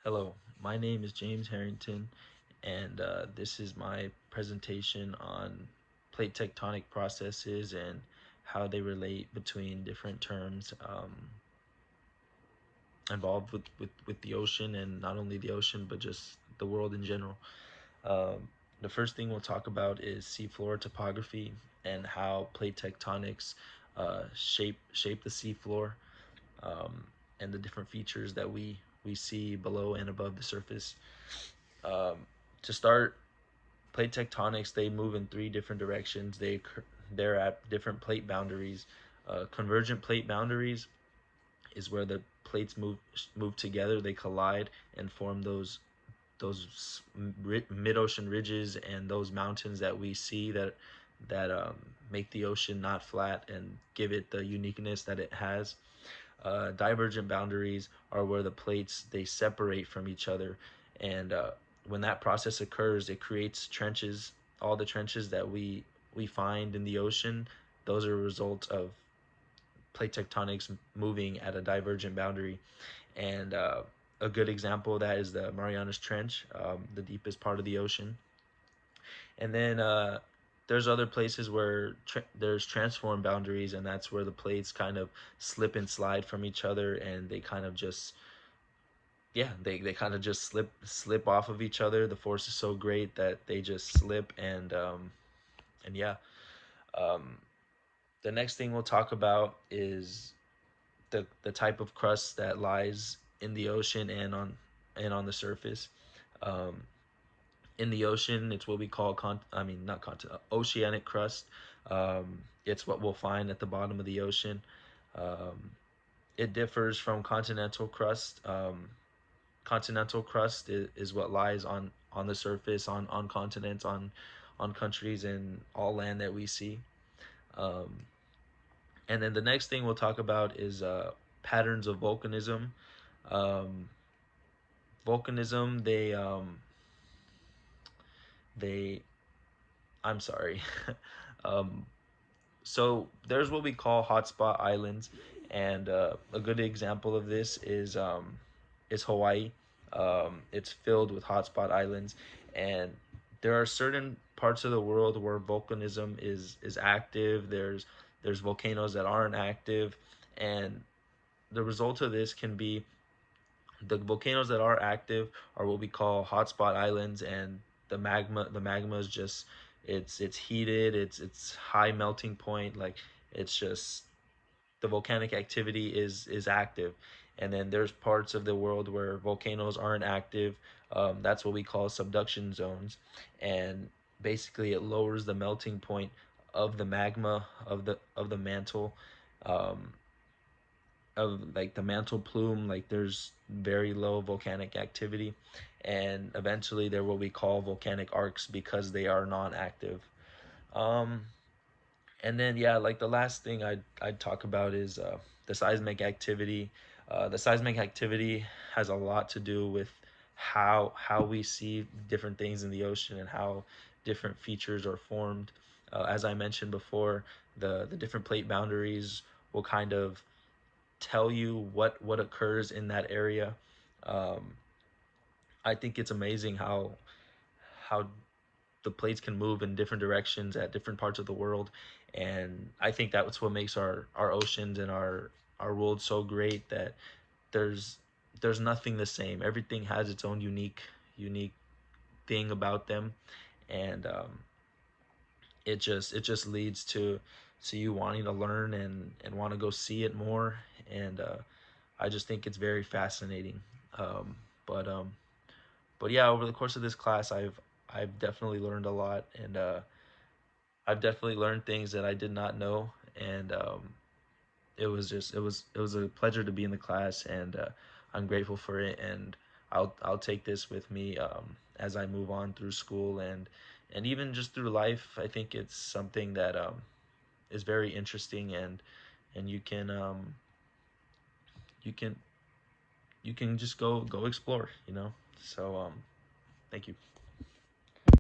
Hello, my name is James Harrington, and this is my presentation on plate tectonic processes and how they relate between different terms involved with the ocean, and not only the ocean, but just the world in general. The first thing we'll talk about is seafloor topography and how plate tectonics shape the seafloor, um, and the different features that we see below and above the surface. Um, to start, plate tectonics, they move in three different directions. They're at different plate boundaries. Convergent plate boundaries is where the plates move together. They collide and form those mid-ocean ridges and those mountains that we see that make the ocean not flat and give it the uniqueness that it has. Divergent boundaries are where the plates they separate from each other, and when that process occurs, it creates trenches. All the trenches that we find in the ocean, those are a result of plate tectonics moving at a divergent boundary. And a good example of that is the Marianas Trench, the deepest part of the ocean. And then there's other places where there's transform boundaries, and that's where the plates kind of slip and slide from each other, and they kind of just they kind of just slip off of each other. The force is so great that they just slip, and yeah. Um, the next thing we'll talk about is the type of crust that lies in the ocean and on the surface. Um, in the ocean, it's what we call not oceanic crust. It's what we'll find at the bottom of the ocean. Um, it differs from continental crust. Continental crust is what lies on the surface, on continents, on countries, and all land that we see. Um, and then the next thing we'll talk about is patterns of volcanism. Um, Volcanism, they I'm sorry. um, so there's what we call hotspot islands, and a good example of this is Hawaii. It's filled with hotspot islands, and there are certain parts of the world where volcanism is active. There's volcanoes that aren't active, and the result of this can be the volcanoes that are active are what we call hotspot islands, and the magma is just it's heated, it's high melting point, like it's just the volcanic activity is active. And then there's parts of the world where volcanoes aren't active. That's what we call subduction zones, and basically it lowers the melting point of the magma of the mantle, um, of like the mantle plume. Like there's very low volcanic activity, and eventually they're what we call volcanic arcs because they are non-active. um and then, yeah, like the last thing I'd talk about is the seismic activity. The seismic activity has a lot to do with how we see different things in the ocean and how different features are formed. As I mentioned before, the different plate boundaries will kind of tell you what occurs in that area. Um, I think it's amazing how the plates can move in different directions at different parts of the world, and I think that's what makes our oceans and our world so great. That there's there's nothing the same. Everything has its own unique thing about them, and it just leads to you wanting to learn and want to go see it more. And I just think it's very fascinating. Um, but um, but yeah, over the course of this class, I've definitely learned a lot, and I've definitely learned things that I did not know, and it was a pleasure to be in the class, and I'm grateful for it, and I'll take this with me as I move on through school, and even just through life. I think it's something that is very interesting, and you can you can just go explore. So thank you.